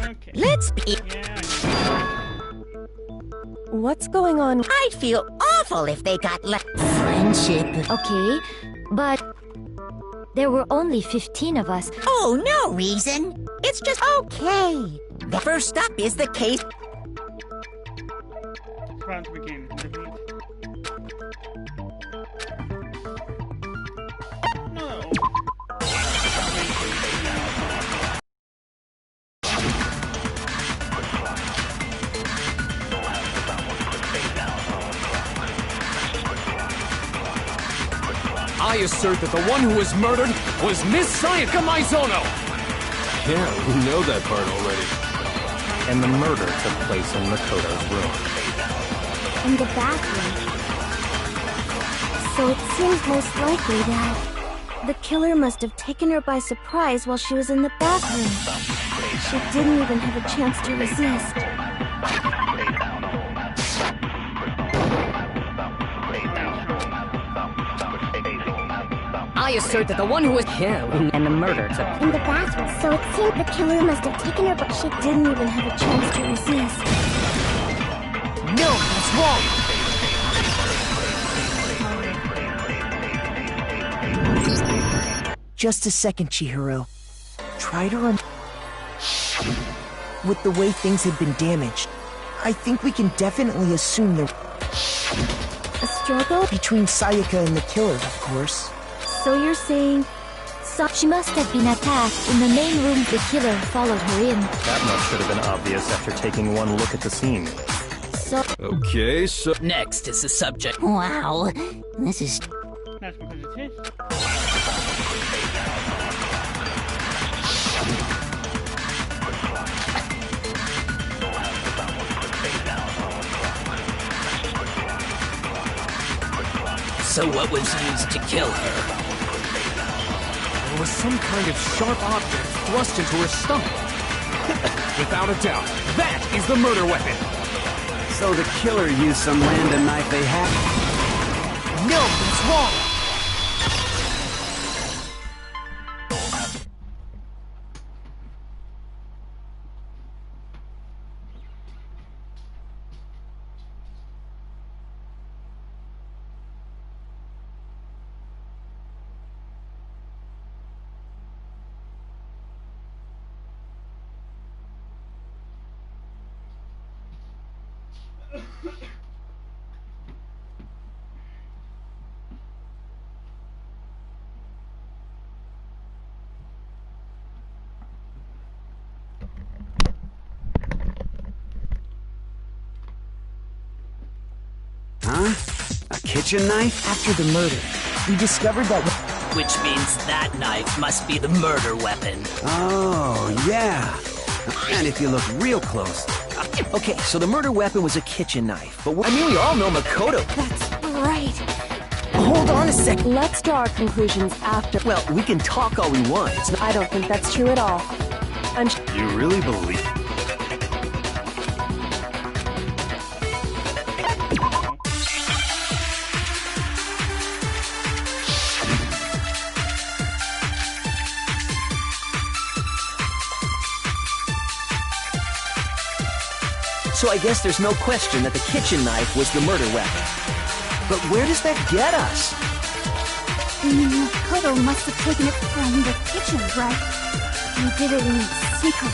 Okay. Let's be. What's going on? I'd feel awful if they got friendship. Okay, but there were only 15 of us. Oh, no reason. It's just okay. The first up is the case. About to begin. No. I assert that the one who was murdered was Miss Sayaka Maizono! Yeah, we know that part already. And the murder took place in Makoto's room. In the bathroom. So it seems most likely that The killer must have taken her by surprise while she was in the bathroom. She didn't even have a chance to resist. I assert that the one who was him and the murder took in the bathroom. So it seems the killer must have taken her, but She didn't even have a chance to resist. No, that's wrong. Just a second, Chihiro. Try to remember. With the way things had been damaged, I think we can definitely assume there A struggle? between Sayaka and the killer, of course. So you're saying... so she must have been attacked in the main room. The killer followed her in. That much should have been obvious after taking one look at the scene. So... Okay, so... Next is the subject. Wow, this is... That's because it's his. So what was used to kill her? There was some kind of sharp object thrust into her stomach. Without a doubt, that is the murder weapon! So the killer used some random knife they had? No, that's wrong! Huh? A kitchen knife? After the murder, we discovered that... Which means that knife must be the murder weapon. Oh, yeah. And if you look real close... Okay, so the murder weapon was a kitchen knife, but I mean, we all know Makoto. That's right. hold on a second. Let's draw our conclusions after. Well, we can talk all we want. I don't think that's true at all. You really believe... So I guess there's no question that the kitchen knife was the murder weapon. But where does that get us? Makoto must have taken it from the kitchen, right? He did it in secret.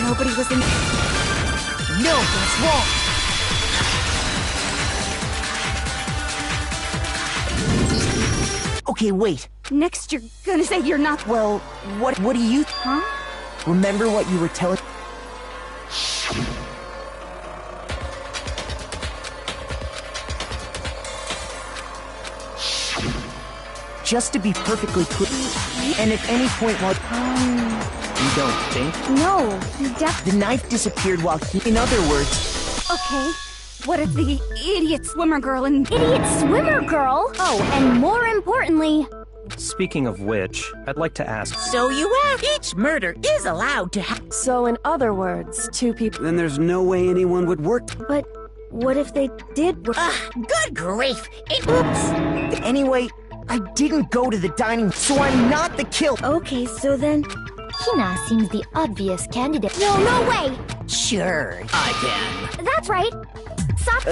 Nobody was in... No, that's wrong! Okay, wait. Next you're gonna say you're not... Well, what do you... Huh? Remember what you were telling... Just to be perfectly clear, and at any point while... You don't think? No, The knife disappeared while he... In other words... Okay, what if the idiot swimmer girl and... Idiot swimmer girl! Oh, and more importantly... Speaking of which, I'd like to ask... So you ask, each murder is allowed to have... So in other words, two people... Then there's no way anyone would work... But what if they did work? Good grief! Oops! Anyway, I didn't go to the dining, so I'm not the killer. Okay, so then... Hina seems the obvious candidate. No way! Sure. I can. That's right. Stop.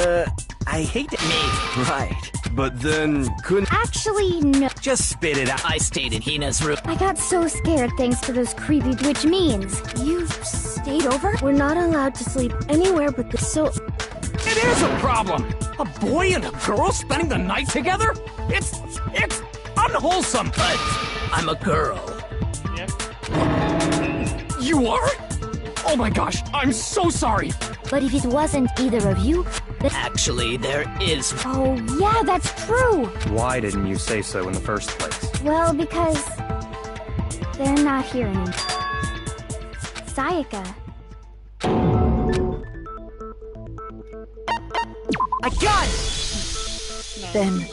I hate it. Me. Right. But then, couldn't... Actually, no. Just spit it out. I stayed in Hina's room. I got so scared thanks to those creepy... Which means... You stayed over? We're not allowed to sleep anywhere but the... So... It is a problem! A boy and a girl spending the night together? It's unwholesome! But I'm a girl. Yep. You are? Oh my gosh, I'm so sorry! But if it wasn't either of you, then... Actually, there is. Oh, yeah, that's true. Why didn't you say so in the first place? Well, because... They're not here anymore. Sayaka. I got it! Then...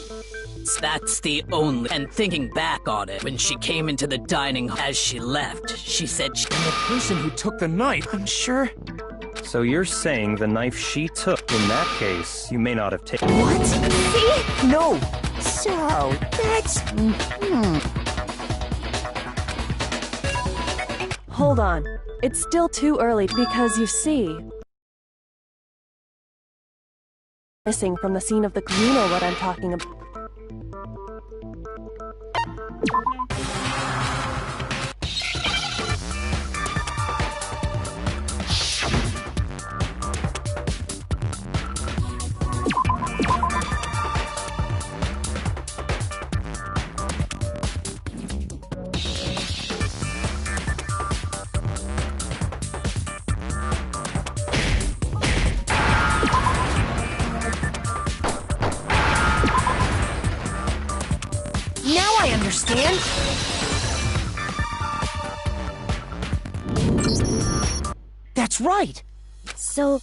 That's the only. And thinking back on it, when she came into the dining hall as she left, she said she. And the person who took the knife. I'm sure... So you're saying the knife she took, in that case, you may not have taken... What? See? No! So, that's... Hold on. It's still too early because you see... Missing from the scene of the... You know what I'm talking about. Now I understand! That's right! So,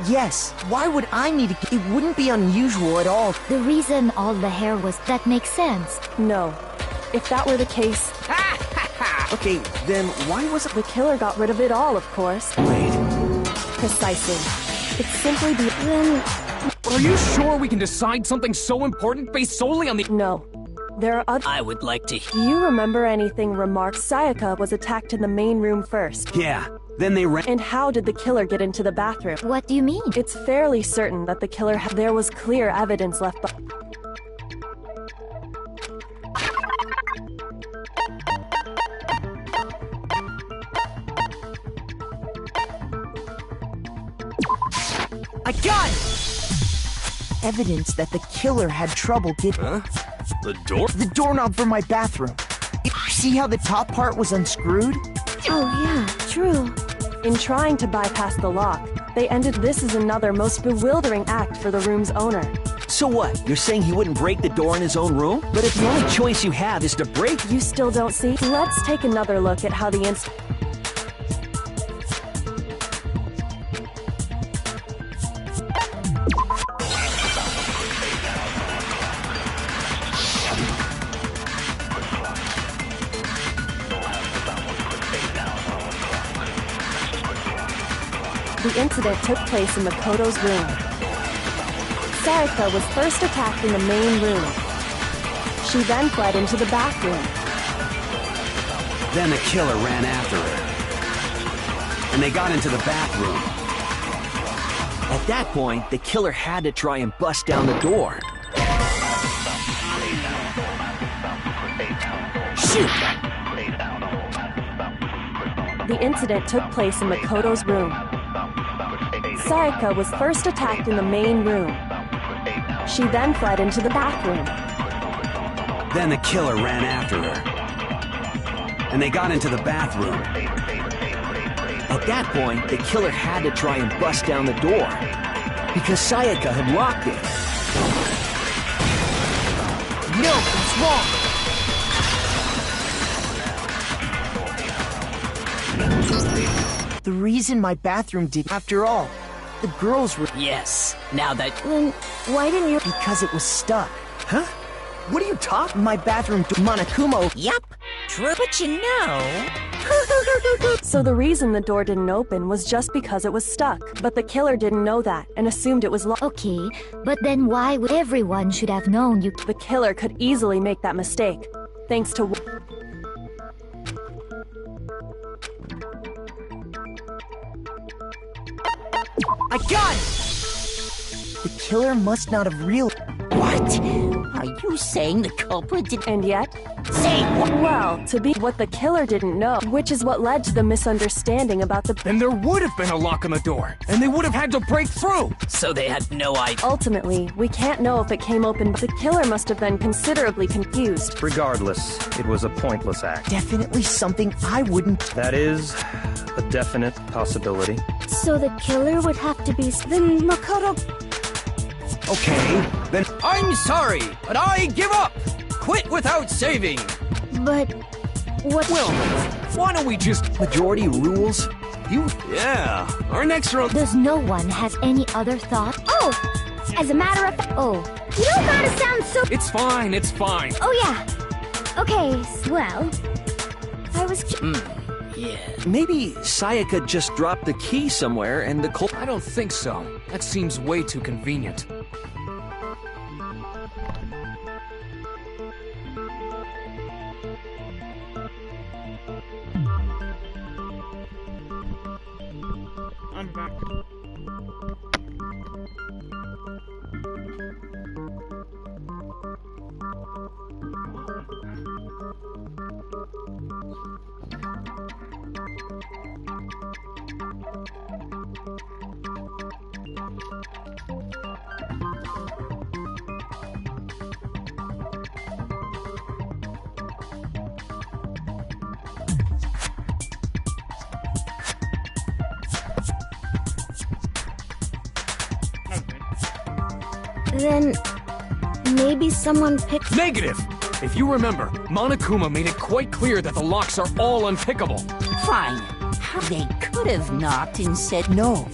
Yes, why would I need to... It wouldn't be unusual at all. the reason all the hair was... That makes sense. No. If that were the case, Okay, then why was it... the killer got rid of it all, of course. Wait. Precisely. It's simply the... then... Are you sure we can decide something so important based solely on the... No. There are other... I would like to. Do you remember anything remarked? Sayaka was attacked in the main room first. Yeah, then they ran... And how did the killer get into the bathroom? What do you mean? It's fairly certain that the killer there was clear evidence left by... I got it! Evidence that the killer had trouble getting... Huh? The door? The doorknob for my bathroom. See how the top part was unscrewed? Oh, yeah, true. In trying to bypass the lock, they ended. This is another most bewildering act for the room's owner. So what? You're saying he wouldn't break the door in his own room? But if the only choice you have is to break... You still don't see? Let's take another look at how the The incident took place in Makoto's room. Sayaka was first attacked in the main room. She then fled into the bathroom. Then the killer ran after her. And they got into the bathroom. At that point, the killer had to try and bust down the door. Shoot! The incident took place in Makoto's room. Sayaka was first attacked in the main room. She then fled into the bathroom. Then the killer ran after her. And they got into the bathroom. At that point, the killer had to try and bust down the door. Because Sayaka had locked it. No, it's wrong! The reason my bathroom did... After all, the girls were... Yes, now that... Then, why didn't you... Because it was stuck. Huh? What are you talking? My bathroom... Monokumo... Yup. true, but you know... So the reason the door didn't open was just because it was stuck. But the killer didn't know that and assumed it was locked. Okay, but then why would everyone should have known you? The killer could easily make that mistake, thanks to... I got it! The killer must not have real... What? Are you saying the culprit did... And yet... Say what? Well, to be what the killer didn't know, which is what led to the misunderstanding about the... Then there would have been a lock on the door, and they would have had to break through! So they had no idea... Ultimately, we can't know if it came open, but the killer must have been considerably confused. Regardless, it was a pointless act. Definitely something I wouldn't... That is a definite possibility. So the killer would have to be... Then Makoto... Okay, then I'm sorry, but I give up! Quit without saving! But... What... Well, why don't we just... majority rules. Yeah, our next round. Does no one have any other thought? Oh! As a matter of fact... Oh. You don't gotta sound so... It's fine, it's fine. Oh, yeah. Okay, well... I was... Maybe Sayaka just dropped the key somewhere and the I don't think so. That seems way too convenient. I'm back. Then... Maybe someone picked... Negative! If you remember, Monokuma made it quite clear that the locks are all unpickable. Fine. They could have knocked and said no.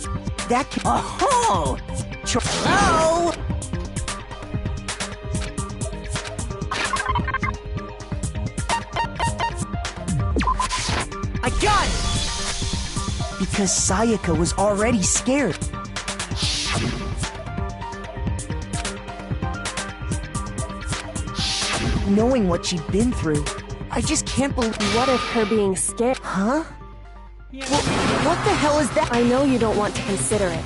That can... Oh! Hello? I got it! Because Sayaka was already scared. Knowing what she'd been through, I just can't believe... What if her being scared... Huh? Well, what the hell is that? I know you don't want to consider it.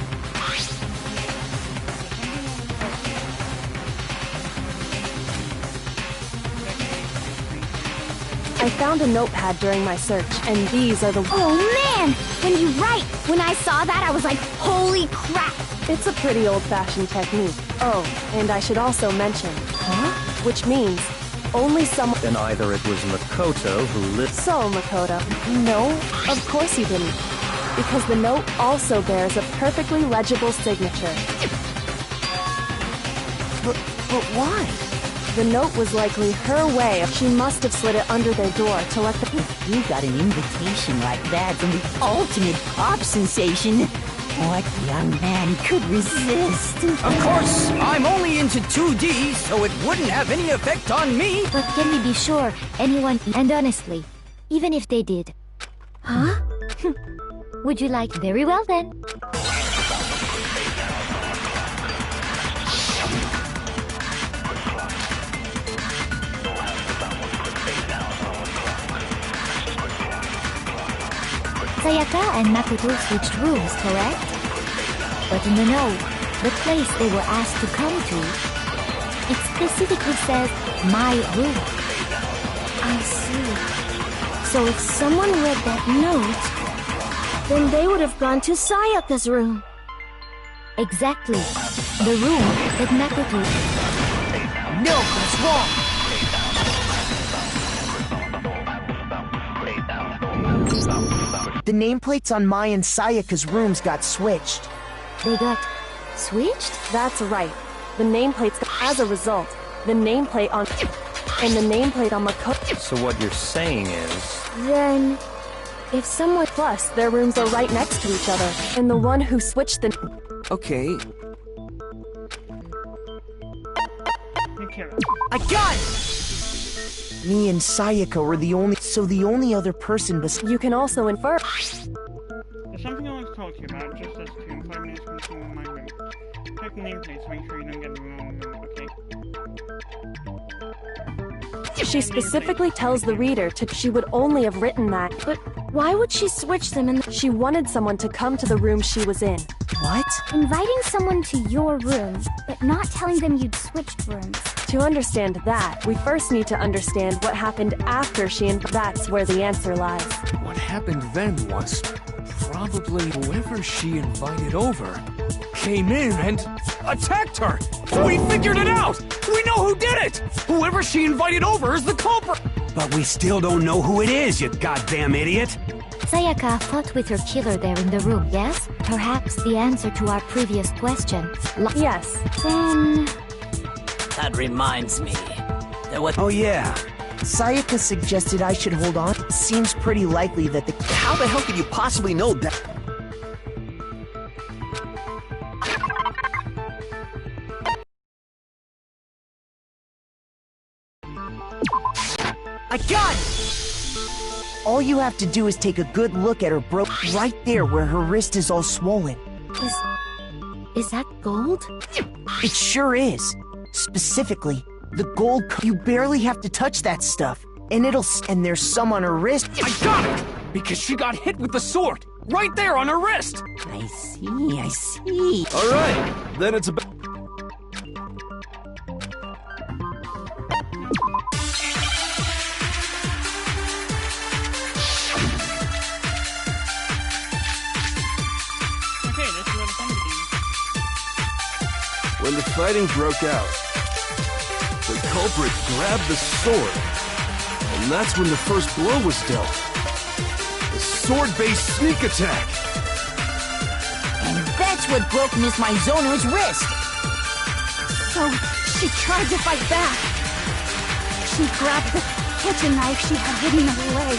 I found a notepad during my search, and these are the... Oh, man! When you write, when I saw that, I was like, holy crap! It's a pretty old-fashioned technique. Oh, and I should also mention... Huh? Which means... Only someone... Then either it was Makoto who lit... So, Makoto. No, of course you didn't. Because the note also bears a perfectly legible signature. But why? The note was likely her way. She must have slid it under their door to let the... You got an invitation like that from the ultimate pop sensation. What young man could resist? Of course, I'm only into 2D, so it wouldn't have any effect on me. But can we be sure anyone... And honestly, even if they did... Huh? Would you like... Very well then. Sayaka and Makoto switched rooms, correct? But in the note, the place they were asked to come to, it specifically says, my room. I see. So if someone read that note, then they would have gone to Sayaka's room. Exactly. The room that Makoto... No, that's wrong! The nameplates on Mai and Sayaka's rooms got switched. They got switched? That's right. The nameplates... As a result, the nameplate on... And the nameplate on Makoto... So what you're saying is... Then... If someone... Plus, their rooms are right next to each other. And the one who switched the... Okay. Akira. I got it! Me and Sayaka were the only... So the only other person You can also infer. There's something I want to talk to you about, just as to in 5 minutes continue my room. Check the nameplates, make sure you don't get the wrong room, okay? She specifically tells the reader she would only have written that, But why would she switch them in? she wanted someone to come to the room she was in. What? Inviting someone to your room, but not telling them you'd switched rooms. To understand that, we first need to understand what happened after that's where the answer lies. What happened then was probably whoever she invited over came in and attacked her. We figured it out. We know who did it. Whoever she invited over is the culprit. But we still don't know who it is, you goddamn idiot! Sayaka fought with her killer there in the room, yes? Perhaps the answer to our previous question. Yes. Then... That reminds me. There was... Oh yeah, Sayaka suggested I should hold on. It seems pretty likely that the... How the hell could you possibly know that? I got it! All you have to do is take a good look at her right there where her wrist is all swollen. Is that gold? It sure is. Specifically, the gold you barely have to touch that stuff. And and there's some on her wrist. I got it! Because she got hit with the sword. Right there on her wrist. I see. Alright, then it's about... Okay, this is where the fun begins. When the fighting broke out, the culprit grabbed the sword, and that's when the first blow was dealt. The sword-based sneak attack. And that's what broke Miss Mizono's wrist. So she tried to fight back. She grabbed the kitchen knife she had hidden away.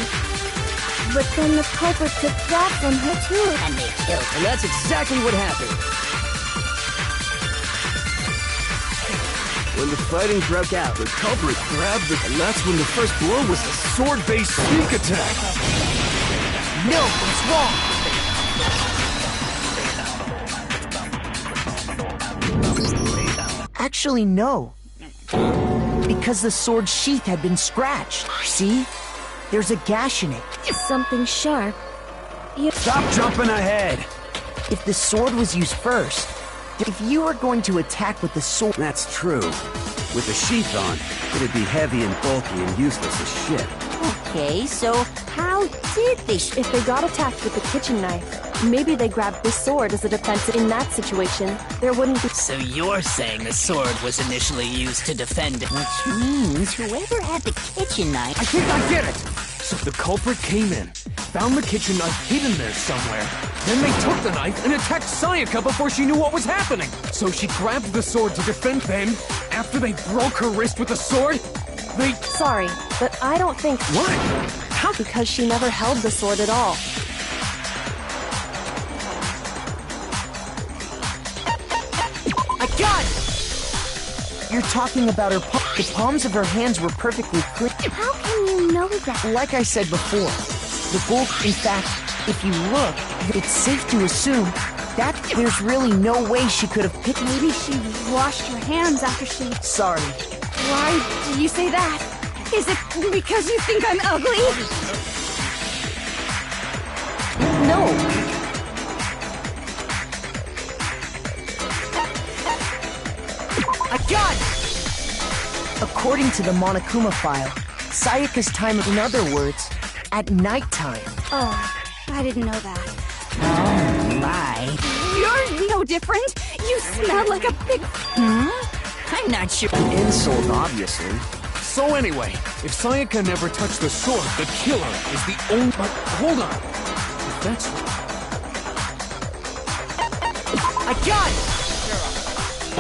But then the culprit took that from her too. And they killed her. And that's exactly what happened. When the fighting broke out, the culprit grabbed the... And that's when the first blow was the sword-based sneak attack. No, it's wrong. Actually, no. Because the sword sheath had been scratched. See? There's a gash in it. Something sharp. Stop jumping ahead! If the sword was used first, if you were going to attack with the sword... That's true. With the sheath on, it'd be heavy and bulky and useless as shit. Okay, so how did they... If they got attacked with the kitchen knife, maybe they grabbed the sword as a defense. In that situation, there wouldn't be... So you're saying the sword was initially used to defend it? Which means whoever had the kitchen knife... I think I get it. So the culprit came in, found the kitchen knife hidden there somewhere. Then they took the knife and attacked Sayaka before she knew what was happening. So she grabbed the sword to defend. Then, after they broke her wrist with the sword, they... Sorry, but I don't think... What? How? Because she never held the sword at all. I got it! You're talking about her the palms of her hands were perfectly clean. How can you know that? Like I said before, the gold, in fact, if you look, it's safe to assume that there's really no way she could have picked... Maybe she washed her hands after she... Sorry. Why do you say that? Is it because you think I'm ugly? No! I got it! According to the Monokuma file, Sayaka's time, in other words, at nighttime. Oh, I didn't know that. Oh, my. You're no different. You smell like a big... I'm not sure. An insult, obviously. So anyway, if Sayaka never touched the sword, the killer is the only... But hold on. If that's... I got it!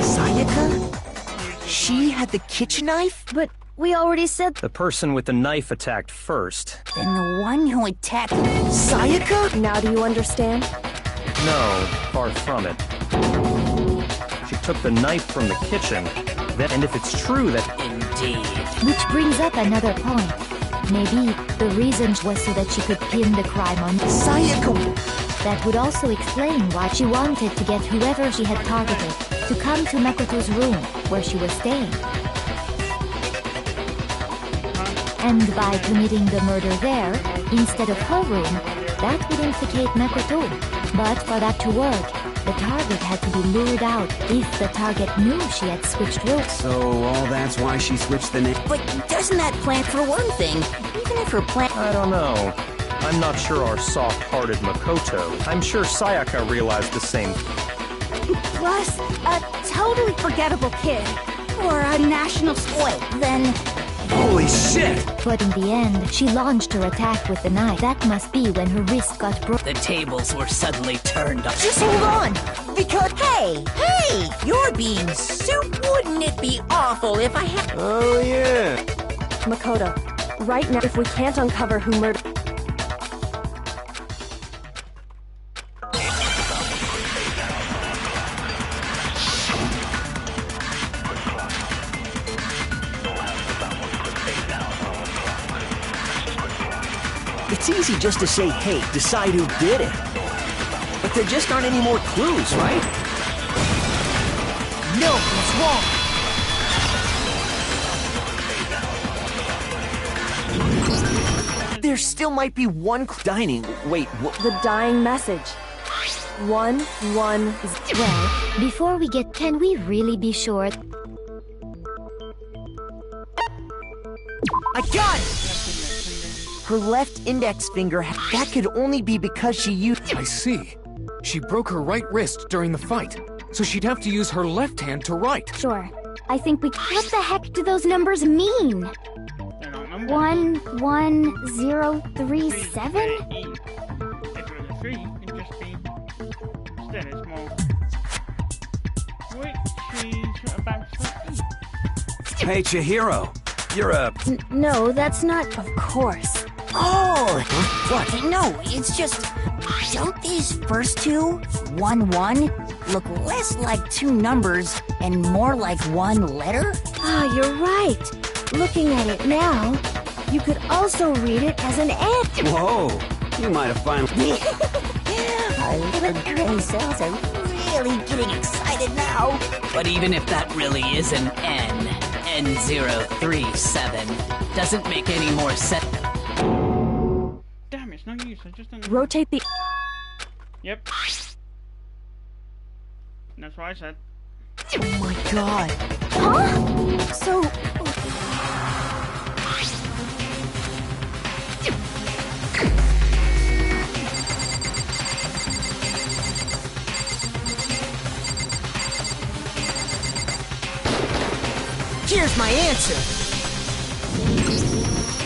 Sayaka? She had the kitchen knife? But we already said... The person with the knife attacked first. Then the one who attacked... Sayaka? Now do you understand? No, far from it. She took the knife from the kitchen, and if it's true that... Indeed. Which brings up another point. may be, the reason was so that she could pin the crime on Sayaka. That would also explain why she wanted to get whoever she had targeted to come to Makoto's room, where she was staying. And by committing the murder there, instead of her room, that would implicate Makoto. But for that to work, the target had to be lured out if the target knew she had switched rooms. So all that's why she switched the name. But doesn't that plan for one thing? Even if her plan... I don't know. I'm not sure our soft-hearted Makoto. I'm sure Sayaka realized the same. Plus, a totally forgettable kid. Or a national spoil. Then... Holy shit! But in the end, she launched her attack with the knife. That must be when her wrist got broken. The tables were suddenly turned up. Just hold on! Because... Hey! You're being wouldn't it be awful if I had... Oh, yeah. Makoto, right now, if we can't uncover who murdered... It's easy just to say, hey, decide who did it. But there just aren't any more clues, right? No, it's wrong. There still might be one dining. Wait, what? The dying message. 1-1-0. Well, before we get... Can we really be sure? I got it! Her left index finger, that could only be because she used... I see. She broke her right wrist during the fight, so she'd have to use her left hand to write. Sure. I think we... What the heck do those numbers mean? 11037? If it was a 3, it'd just be... Instead, it's more... Which is about 20. Hey, Chihiro. You're a... No, that's not... Of course. Oh! What? No, it's just... Don't these first two, 1-1, look less like two numbers and more like one letter? Ah, you're right. Looking at it now, you could also read it as an N. Whoa. You might have finally... Our little gray cells are really getting excited now. But even if that really is an N, N037, doesn't make any more sense. Damn, it's no use. I just don't... Rotate the... Yep. That's what I said. Oh my god. Huh? So... Here's my answer.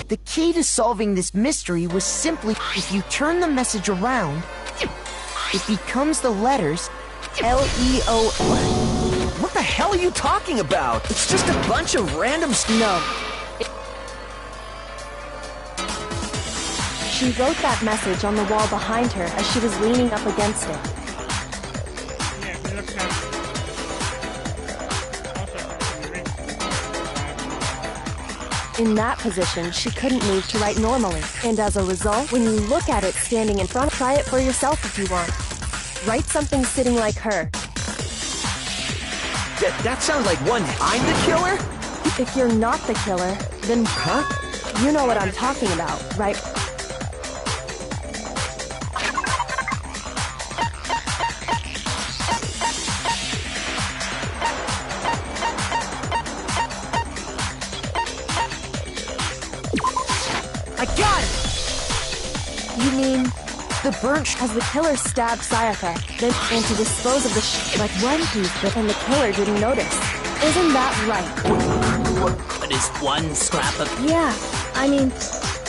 The key to solving this mystery was simply, if you turn the message around, it becomes the letters L-E-O... What the hell are you talking about? It's just a bunch of random... No. She wrote that message on the wall behind her as she was leaning up against it. Yeah, if you look at... In that position, she couldn't move to write normally. And as a result, when you look at it standing in front, try it for yourself if you want. Write something sitting like her. That sounds like one... I'm the killer? If you're not the killer, then... Huh? You know what I'm talking about, right? I got it! You mean... the burnt... As the killer stabbed Sayaka, then and to dispose of the like one piece, and the killer didn't notice. Isn't that right? But is one scrap of... Yeah, I mean,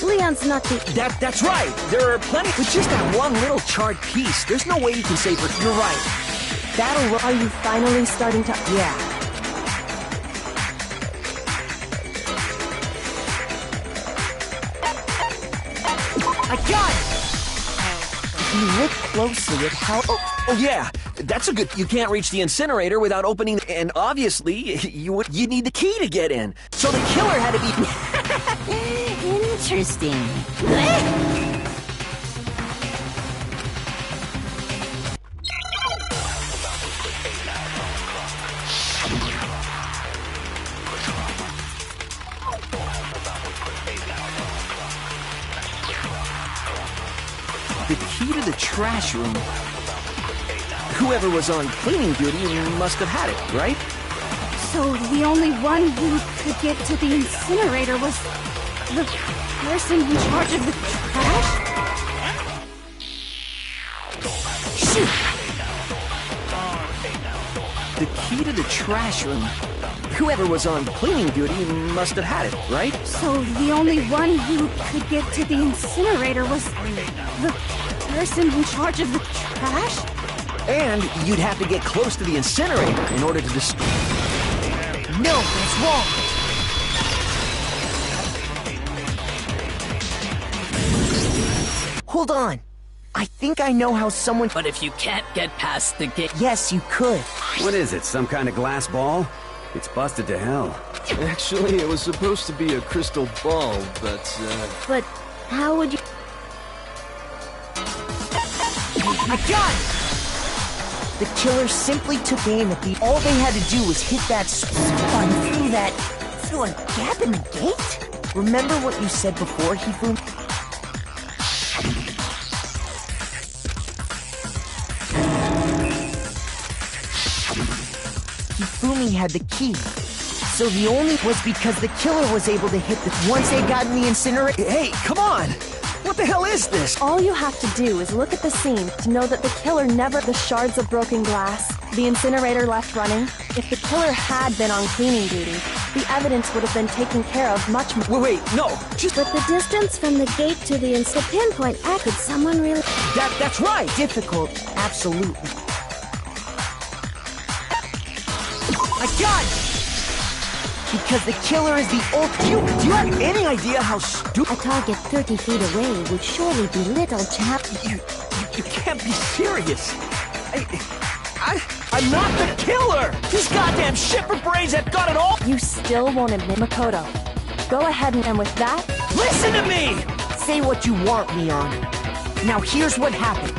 Leon's not the... That's right! There are plenty... With just that one little charred piece, there's no way you can say for... You're right. That'll... Are you finally starting to... Yeah. I got it! If you look closely at how... Oh yeah, that's a good... You can't reach the incinerator without opening... And obviously, you need the key to get in. So the killer had to be... Interesting. The key to the trash room. Whoever was on cleaning duty must have had it, right? So the only one who could get to the incinerator was the person in charge of the trash? Shoot! The key to the trash room. Whoever was on cleaning duty must have had it, right? So the only one who could get to the incinerator was the person in charge of the trash? And you'd have to get close to the incinerator in order to No, that's wrong! Hold on. I think I know how someone... But if you can't get past the gate... Yes, you could. What is it, some kind of glass ball? It's busted to hell. Actually, it was supposed to be a crystal ball, but, But how would you... I got it! The killer simply took aim at the... All they had to do was hit that Spun through a gap in the gate? Remember what you said before, Hifumi? Hifumi had the key. So the only was because the killer was able to hit the... Once they got in the incinerator... Hey, come on! What the hell is this? All you have to do is look at the scene to know that the killer never... The shards of broken glass, the incinerator left running. If the killer had been on cleaning duty, the evidence would have been taken care of much more. Wait, no, just... But the distance from the gate to the pinpoint, could someone really... That's right! Difficult, absolutely. I got it! Because the killer is the do you have any idea how stupid... A target 30 feet away would surely be little chap... You can't be serious! I'm not the killer! These goddamn shipper brains have got it all... You still won't admit Makoto. Go ahead and with that... Listen to me! Say what you want, Leon. Now here's what happened.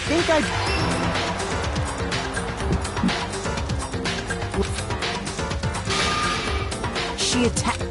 think I... She attacked...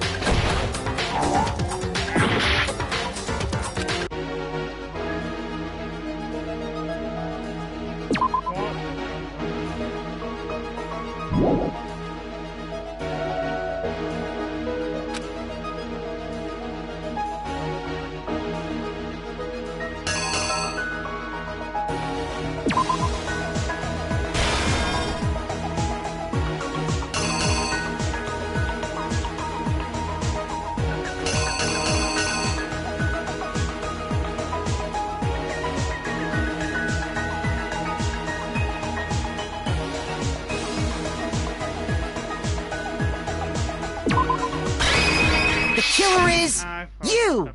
The killer is... you!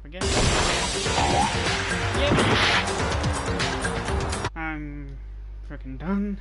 I'm freaking done.